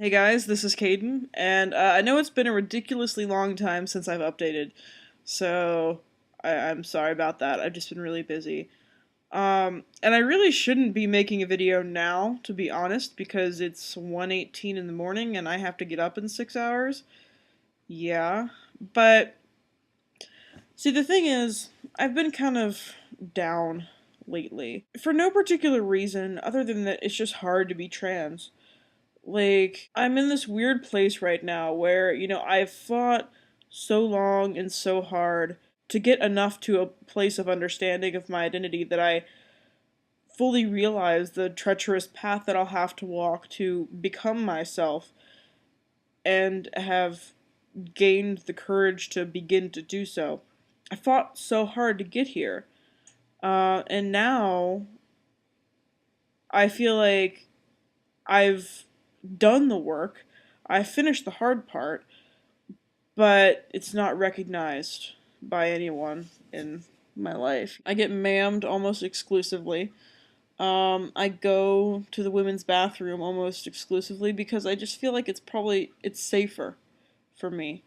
Hey guys, this is Kaeden, and I know it's been a ridiculously long time since I've updated, so I'm sorry about that. I've just been really busy. And I really shouldn't be making a video now, to be honest, because it's 1:18 in the morning and I have to get up in 6 hours. Yeah, but see, the thing is, I've been kind of down lately. For no particular reason, other than that it's just hard to be trans. Like, I'm in this weird place right now where, I've fought so long and so hard to get enough to a place of understanding of my identity that I fully realize the treacherous path that I'll have to walk to become myself and have gained the courage to begin to do so. I fought so hard to get here. And now I feel like I've done the work. I finished the hard part, but it's not recognized by anyone in my life. I get mammed almost exclusively. I go to the women's bathroom almost exclusively because I just feel like it's safer for me.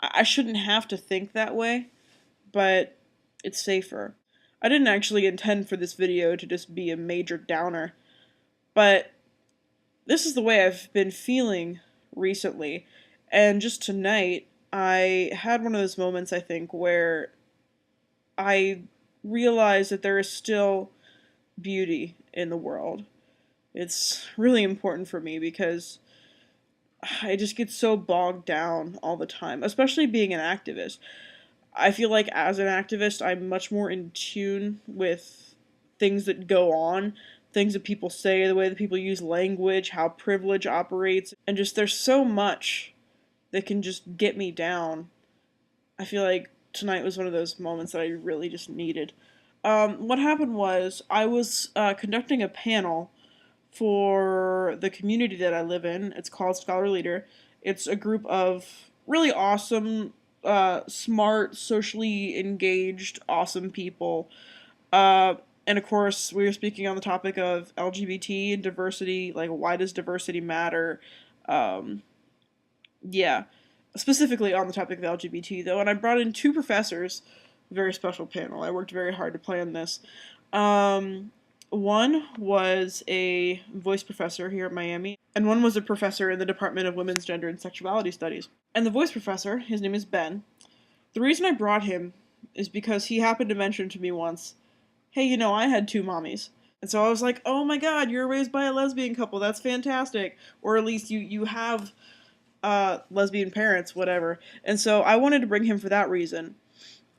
I shouldn't have to think that way, but it's safer. I didn't actually intend for this video to just be a major downer, but this is the way I've been feeling recently. And just tonight, I had one of those moments, I think, where I realized that there is still beauty in the world. It's really important for me because I just get so bogged down all the time, especially being an activist. I feel like as an activist, I'm much more in tune with things that go on, things that people say, the way that people use language, how privilege operates, and just there's so much that can just get me down. I feel like tonight was one of those moments that I really just needed. What happened was I was conducting a panel for the community that I live in. It's called Scholar Leader. It's a group of really awesome, smart, socially engaged, awesome people. Uh, and of course, we were speaking on the topic of LGBT and diversity. Like, why does diversity matter? Um, yeah, specifically on the topic of LGBT, though. And I brought in two professors, very special panel. I worked very hard to plan this. Um, One was a voice professor here at Miami, and one was a professor in the Department of Women's Gender and Sexuality Studies. And the voice professor, his name is Ben. The reason I brought him is because he happened to mention to me once, hey, I had two mommies. And so I was like, oh my god, you're raised by a lesbian couple. That's fantastic. Or at least you have lesbian parents, whatever. And so I wanted to bring him for that reason.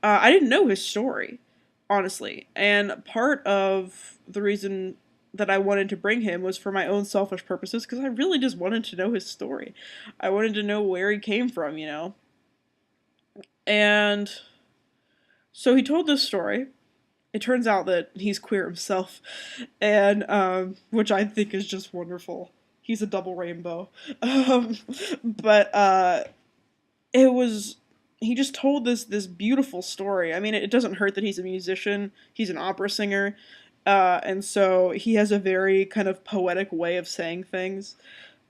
I didn't know his story, honestly. And part of the reason that I wanted to bring him was for my own selfish purposes because I really just wanted to know his story. I wanted to know where he came from. And so he told this story. It turns out that he's queer himself, and which I think is just wonderful. He's a double rainbow. Um, but it was he just told this beautiful story. I mean, it doesn't hurt that he's a musician. He's an opera singer, and so he has a very kind of poetic way of saying things.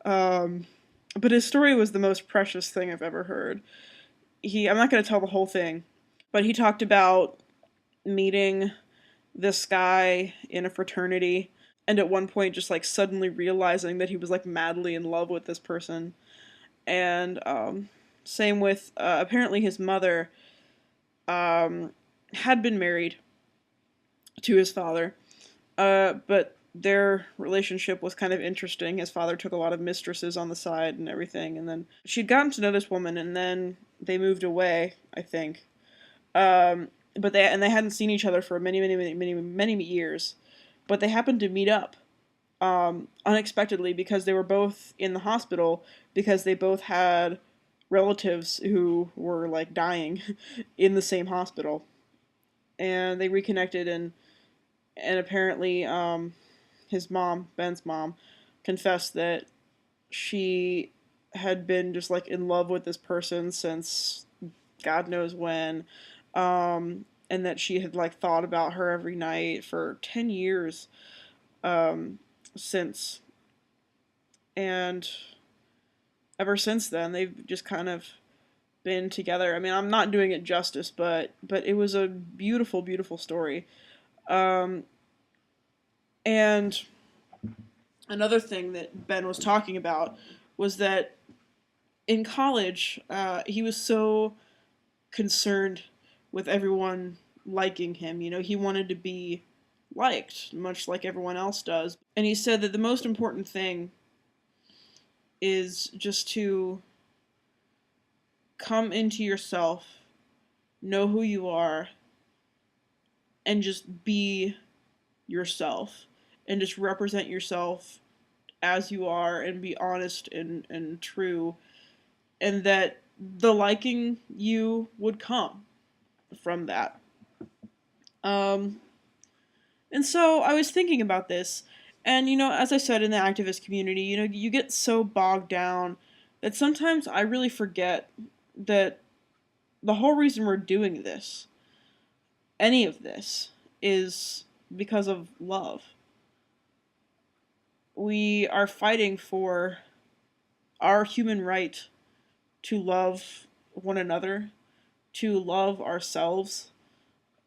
Um, but his story was the most precious thing I've ever heard. I'm not going to tell the whole thing, but he talked about meeting this guy in a fraternity and at one point just like suddenly realizing that he was like madly in love with this person. And same with apparently his mother um, had been married to his father, but their relationship was kind of interesting. His father took a lot of mistresses on the side and everything, and then she'd gotten to know this woman, and then they moved away, I think. But they hadn't seen each other for many years, but they happened to meet up unexpectedly because they were both in the hospital because they both had relatives who were like dying in the same hospital, and they reconnected and apparently his mom, Ben's mom, confessed that she had been just like in love with this person since God knows when, and that she had like thought about her every night for 10 years since. And ever since then, they've just kind of been together. I mean, I'm not doing it justice, but it was a beautiful, beautiful story. Um, and another thing that Ben was talking about was that in college, he was so concerned with everyone liking him. You know, he wanted to be liked, much like everyone else does. And he said that the most important thing is just to come into yourself, know who you are, and just be yourself. And just represent yourself as you are and be honest and true. And that the liking you would come from that. Um, And so I was thinking about this, and as I said in the activist community, you get so bogged down that sometimes I really forget that the whole reason we're doing this, any of this, is because of love. We are fighting for our human right to love one another, to love ourselves,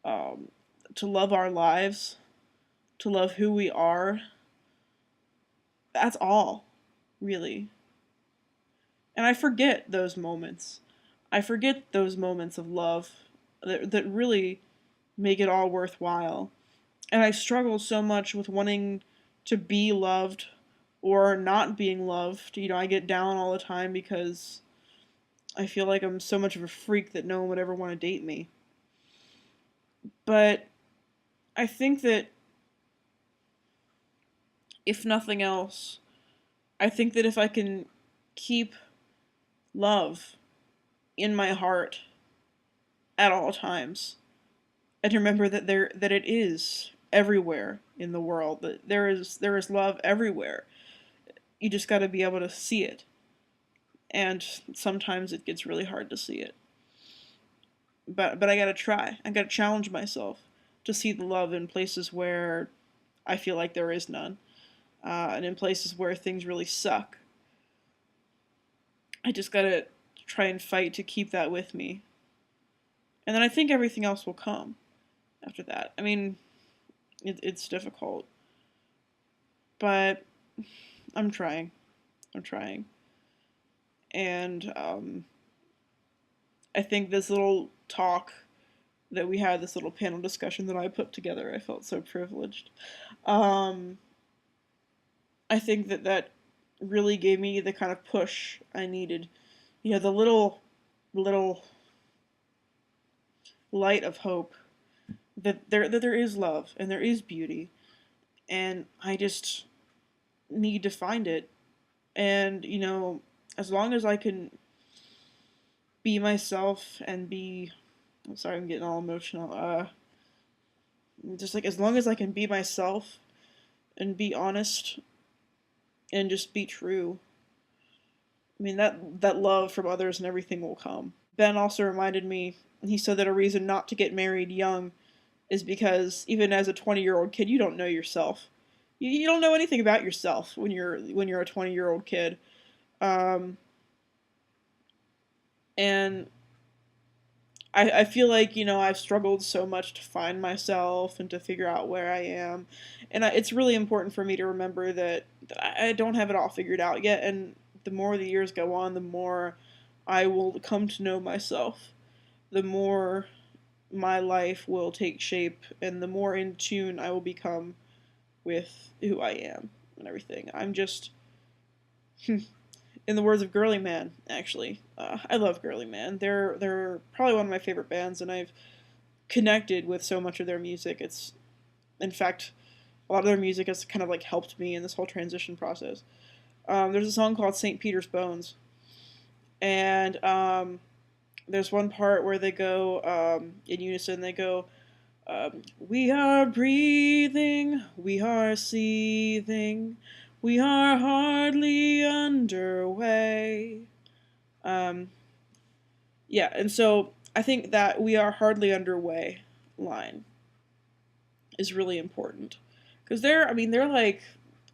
um, to love our lives, to love who we are. That's all, really. And I forget those moments. I forget those moments of love that really make it all worthwhile. And I struggle so much with wanting to be loved or not being loved. I get down all the time because I feel like I'm so much of a freak that no one would ever want to date me. But I think that if nothing else, I think that if I can keep love in my heart at all times, and remember that it is everywhere in the world, that there is love everywhere. You just got to be able to see it, and sometimes it gets really hard to see it. But I got to try. I got to challenge myself to see the love in places where I feel like there is none, and in places where things really suck. I just got to try and fight to keep that with me, and then I think everything else will come after that. I mean, it's difficult, but I'm trying. I'm trying. And I think this little talk that we had, this little panel discussion that I put together, I felt so privileged. Um, I think that really gave me the kind of push I needed. The little light of hope that there is love and there is beauty, and I just need to find it. And as long as I can be myself and be, I'm sorry, I'm getting all emotional. Just like as long as I can be myself and be honest and just be true. I mean that love from others and everything will come. Ben also reminded me. He said that a reason not to get married young is because even as a 20-year-old kid, you don't know yourself. You don't know anything about yourself when you're a 20-year-old kid. Um, and I feel like I've struggled so much to find myself and to figure out where I am, and it's really important for me to remember that I don't have it all figured out yet. And the more the years go on, the more I will come to know myself, the more my life will take shape, and the more in tune I will become with who I am and everything. I'm just in the words of Girly Man, actually, I love Girly Man. They're probably one of my favorite bands, and I've connected with so much of their music. It's, in fact, a lot of their music has kind of like helped me in this whole transition process. There's a song called St. Peter's Bones, and there's one part where they go in unison. They go, "We are breathing, we are seething, we are hardly underway." Um, yeah, and so I think that "we are hardly underway" line is really important because I mean, they're like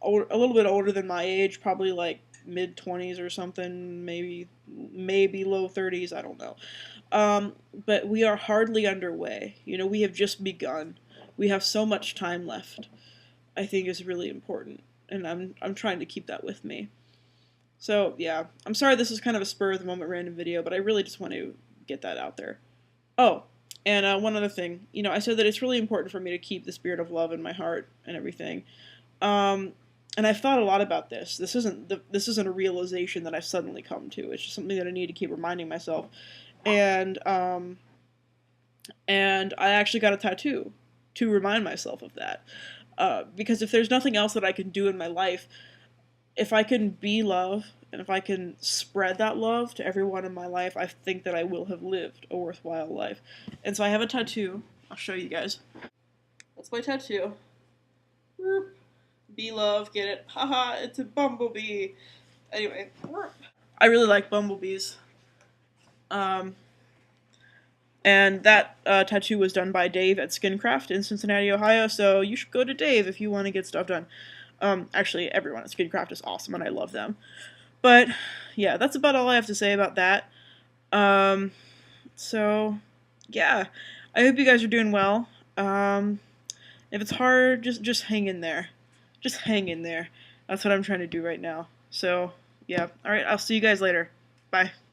a little bit older than my age, probably like mid-20s or something, maybe low 30s, I don't know. But we are hardly underway. You know, we have just begun. We have so much time left. I think is really important, and I'm trying to keep that with me. So yeah, I'm sorry this is kind of a spur of the moment random video, but I really just want to get that out there. Oh, and one other thing, you know, I said that it's really important for me to keep the spirit of love in my heart and everything. Um, and I've thought a lot about this. This isn't a realization that I've suddenly come to. It's just something that I need to keep reminding myself. And and I actually got a tattoo to remind myself of that. Because if there's nothing else that I can do in my life, if I can be love and if I can spread that love to everyone in my life, I think that I will have lived a worthwhile life. And so I have a tattoo. I'll show you guys. That's my tattoo. Be love, get it? Haha, it's a bumblebee. Anyway, I really like bumblebees. Um, and that tattoo was done by Dave at Skincraft in Cincinnati, Ohio, so you should go to Dave if you want to get stuff done. Actually, everyone at Skincraft is awesome, and I love them. But, yeah, that's about all I have to say about that. So, yeah, I hope you guys are doing well. If it's hard, just hang in there. Just hang in there. That's what I'm trying to do right now. So, yeah, alright, I'll see you guys later. Bye.